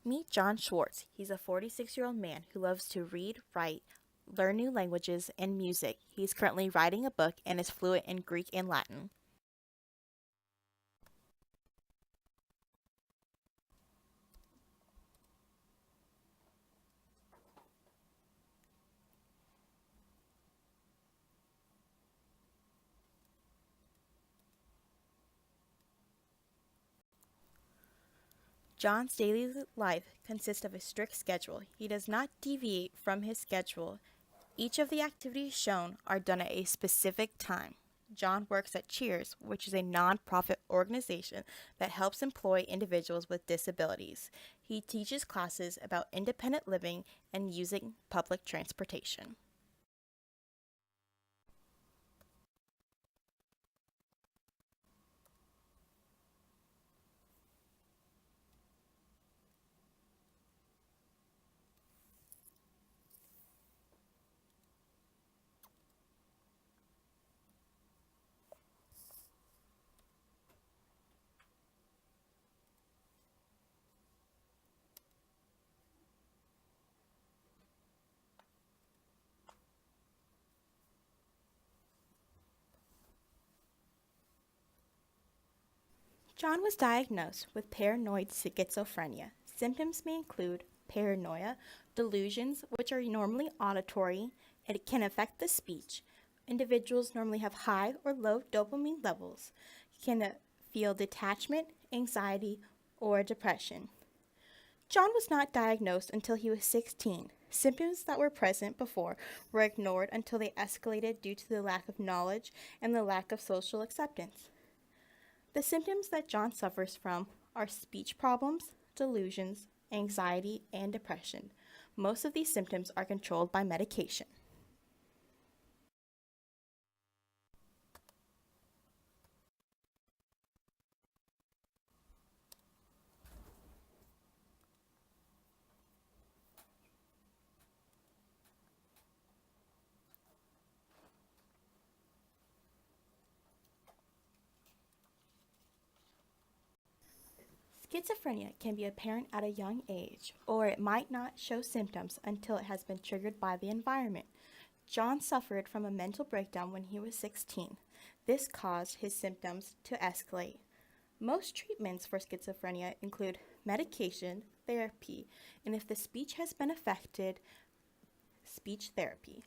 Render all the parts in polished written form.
Meet John Schwartz. He's a 46-year-old man who loves to read, write, learn new languages, and music. He's currently writing a book and is fluent in Greek and Latin. John's daily life consists of a strict schedule. He does not deviate from his schedule. Each of the activities shown are done at a specific time. John works at Cheers, which is a nonprofit organization that helps employ individuals with disabilities. He teaches classes about independent living and using public transportation. John was diagnosed with paranoid schizophrenia. Symptoms may include paranoia, delusions, which are normally auditory, and it can affect the speech. Individuals normally have high or low dopamine levels, can feel detachment, anxiety, or depression. John was not diagnosed until he was 16. Symptoms that were present before were ignored until they escalated due to the lack of knowledge and the lack of social acceptance. The symptoms that John suffers from are speech problems, delusions, anxiety, and depression. Most of these symptoms are controlled by medication. Schizophrenia can be apparent at a young age, or it might not show symptoms until it has been triggered by the environment. John suffered from a mental breakdown when he was 16. This caused his symptoms to escalate. Most treatments for schizophrenia include medication, therapy, and if the speech has been affected, speech therapy.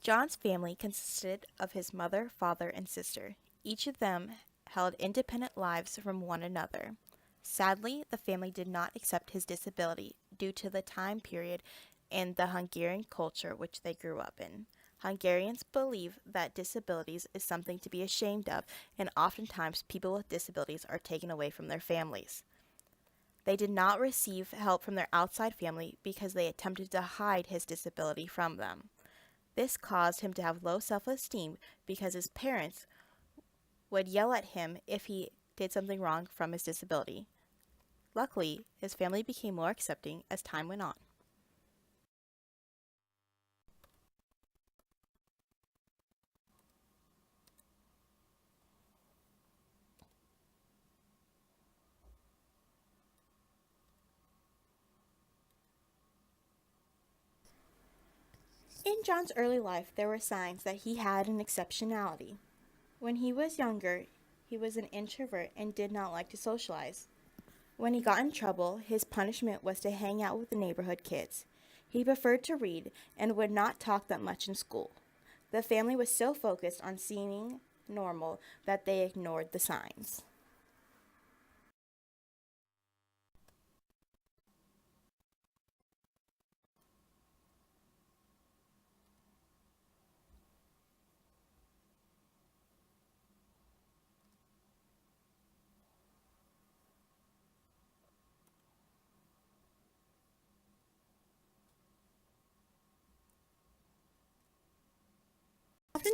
John's family consisted of his mother, father, and sister. Each of them held independent lives from one another. Sadly, the family did not accept his disability due to the time period and the Hungarian culture which they grew up in. Hungarians believe that disabilities is something to be ashamed of, and oftentimes people with disabilities are taken away from their families. They did not receive help from their outside family because they attempted to hide his disability from them. This caused him to have low self-esteem because his parents would yell at him if he did something wrong from his disability. Luckily, his family became more accepting as time went on. In John's early life, there were signs that he had an exceptionality. When he was younger, he was an introvert and did not like to socialize. When he got in trouble, his punishment was to hang out with the neighborhood kids. He preferred to read and would not talk that much in school. The family was so focused on seeming normal that they ignored the signs.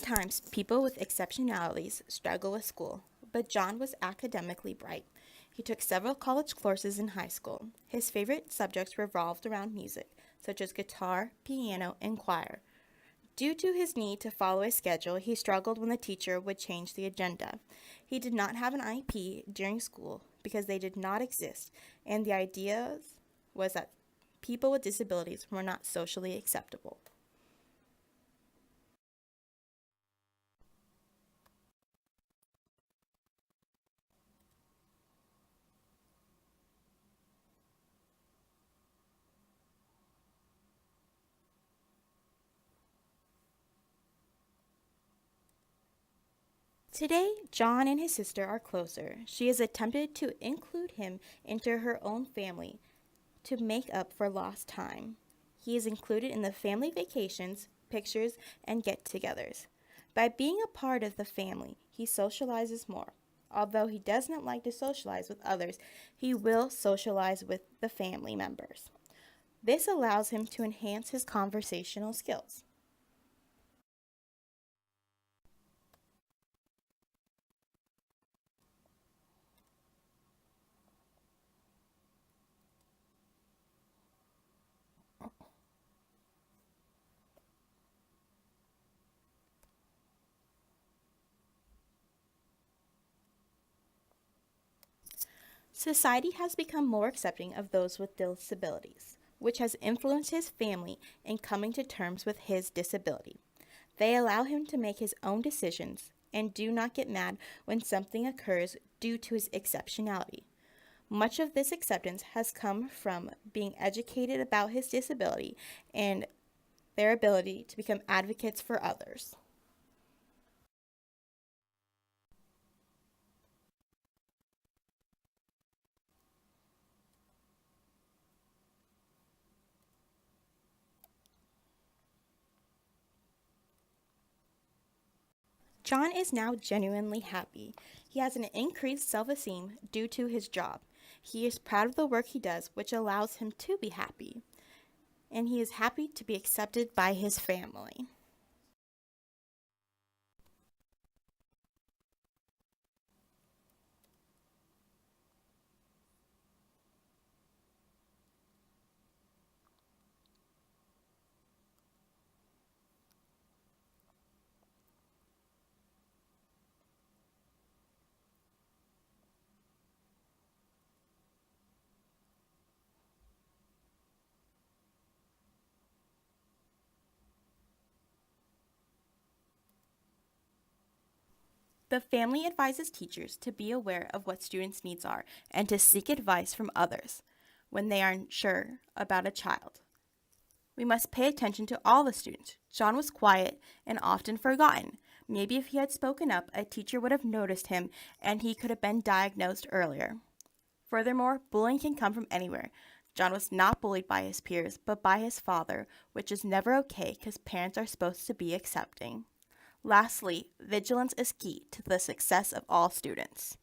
times, people with exceptionalities struggle with school, but John was academically bright. He took several college courses in high school. His favorite subjects revolved around music, such as guitar, piano, and choir. Due to his need to follow a schedule, he struggled when the teacher would change the agenda. He did not have an IEP during school because they did not exist, and the idea was that people with disabilities were not socially acceptable. Today, John and his sister are closer. She has attempted to include him into her own family to make up for lost time. He is included in the family vacations, pictures, and get togethers. By being a part of the family, he socializes more. Although he does not like to socialize with others, he will socialize with the family members. This allows him to enhance his conversational skills. Society has become more accepting of those with disabilities, which has influenced his family in coming to terms with his disability. They allow him to make his own decisions and do not get mad when something occurs due to his exceptionality. Much of this acceptance has come from being educated about his disability and their ability to become advocates for others. John is now genuinely happy. He has an increased self esteem due to his job. He is proud of the work he does, which allows him to be happy. And he is happy to be accepted by his family. The family advises teachers to be aware of what students' needs are and to seek advice from others when they are unsure about a child. We must pay attention to all the students. John was quiet and often forgotten. Maybe if he had spoken up, a teacher would have noticed him and he could have been diagnosed earlier. Furthermore, bullying can come from anywhere. John was not bullied by his peers, but by his father, which is never okay because parents are supposed to be accepting. Lastly, vigilance is key to the success of all students.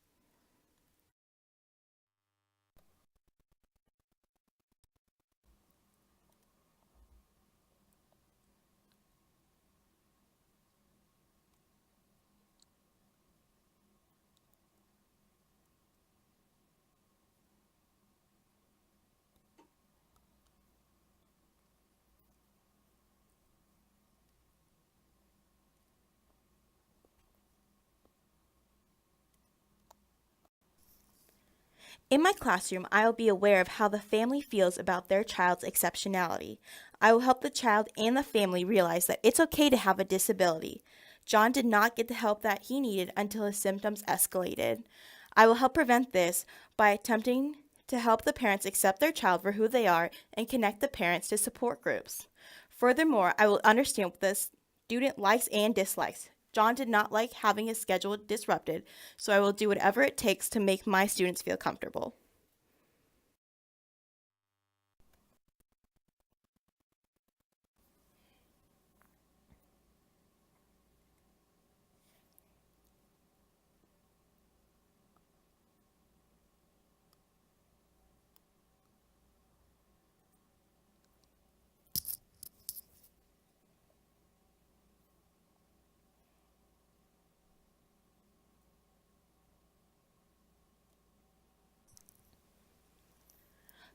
In my classroom, I will be aware of how the family feels about their child's exceptionality. I will help the child and the family realize that it's okay to have a disability. John did not get the help that he needed until his symptoms escalated. I will help prevent this by attempting to help the parents accept their child for who they are and connect the parents to support groups. Furthermore, I will understand what the student likes and dislikes. John did not like having his schedule disrupted, so I will do whatever it takes to make my students feel comfortable.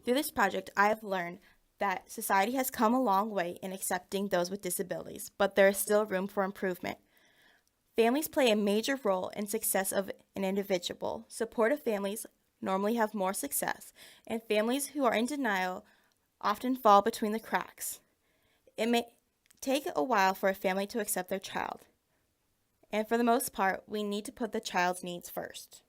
Through this project, I have learned that society has come a long way in accepting those with disabilities, but there is still room for improvement. Families play a major role in success of an individual. Supportive families normally have more success, and families who are in denial often fall between the cracks. It may take a while for a family to accept their child, and for the most part, we need to put the child's needs first.